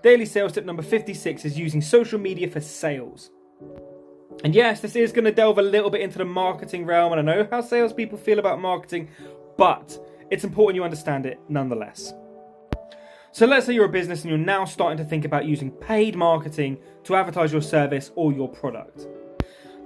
Daily sales tip number 56 is using social media for sales. And yes, this is going to delve a little bit into the marketing realm, and I know how salespeople feel about marketing, but it's important you understand it nonetheless. So let's say you're a business and you're now starting to think about using paid marketing to advertise your service or your product.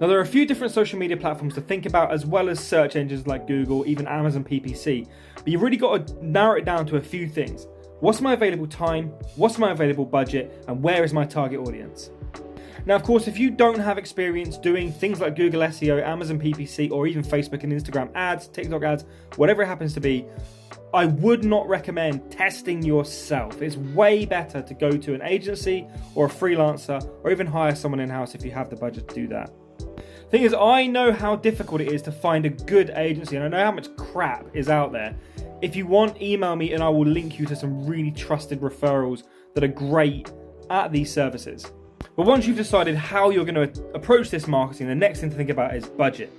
Now, there are a few different social media platforms to think about, as well as search engines like Google, even Amazon PPC. But you've really got to narrow it down to a few things. What's my available time? What's my available budget? And where is my target audience? Now, of course, if you don't have experience doing things like Google SEO, Amazon PPC, or even Facebook and Instagram ads, TikTok ads, whatever it happens to be, I would not recommend testing yourself. It's way better to go to an agency or a freelancer, or even hire someone in-house if you have the budget to do that. Thing is, I know how difficult it is to find a good agency, and I know how much crap is out there. If you want, email me and I will link you to some really trusted referrals that are great at these services. But once you've decided how you're going to approach this marketing, the next thing to think about is budget.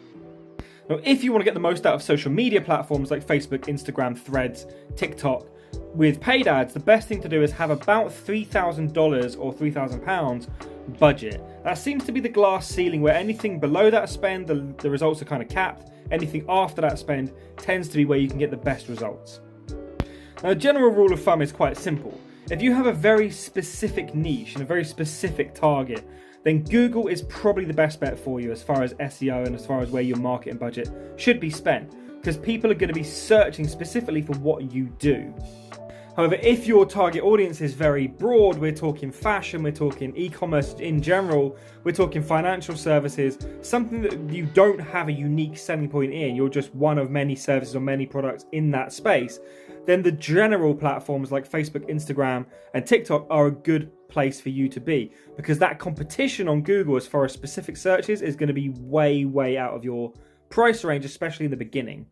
Now, if you want to get the most out of social media platforms like Facebook, Instagram, Threads, TikTok, with paid ads, the best thing to do is have about $3,000 or £3,000 budget. That seems to be the glass ceiling, where anything below that spend, the results are kind of capped. Anything after that spend tends to be where you can get the best results. Now, the general rule of thumb is quite simple. If you have a very specific niche and a very specific target, then Google is probably the best bet for you as far as SEO and as far as where your marketing budget should be spent, because people are going to be searching specifically for what you do. However, if your target audience is very broad, we're talking fashion, we're talking e-commerce in general, we're talking financial services, something that you don't have a unique selling point in, you're just one of many services or many products in that space, then the general platforms like Facebook, Instagram, and TikTok are a good place for you to be, because that competition on Google as far as specific searches is going to be way out of your price range, especially in the beginning.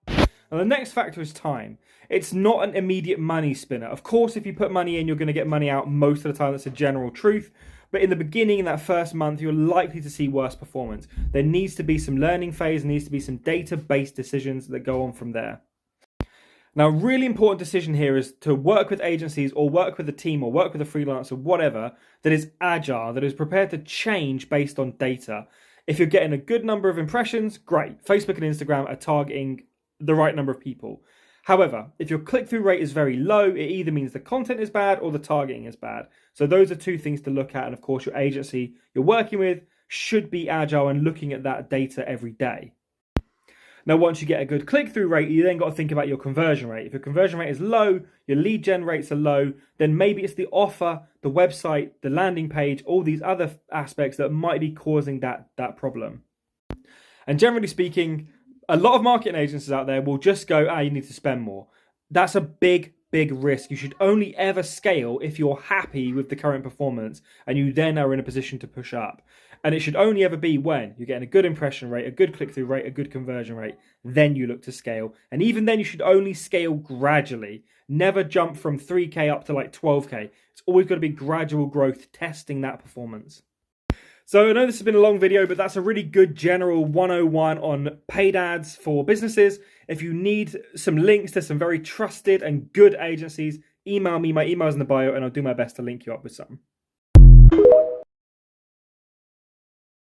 Now, the next factor is time. It's not an immediate money spinner. Of course, if you put money in, you're going to get money out most of the time. That's a general truth. But in the beginning, in that first month, you're likely to see worse performance. There needs to be some learning phase, there needs to be some data-based decisions that go on from there. Now, a really important decision here is to work with agencies or work with a team or work with a freelancer, whatever, that is agile, that is prepared to change based on data. If you're getting a good number of impressions, great. Facebook and Instagram are targeting the right number of people. However, if your click-through rate is very low, it either means the content is bad or the targeting is bad. So those are two things to look at. And of course, your agency you're working with should be agile and looking at that data every day. Now, once you get a good click-through rate, you then got to think about your conversion rate. If your conversion rate is low, your lead gen rates are low, then maybe it's the offer, the website, the landing page, all these other aspects that might be causing that problem. And generally speaking, a lot of marketing agencies out there will just go, you need to spend more. That's a big risk. You should only ever scale if you're happy with the current performance and you then are in a position to push up. And it should only ever be when you're getting a good impression rate, a good click-through rate, a good conversion rate, then you look to scale. And even then, you should only scale gradually. Never jump from 3K up to like 12K. It's always got to be gradual growth, testing that performance. So I know this has been a long video, but that's a really good general 101 on paid ads for businesses. If you need some links to some very trusted and good agencies, email me. My email's in the bio and I'll do my best to link you up with some.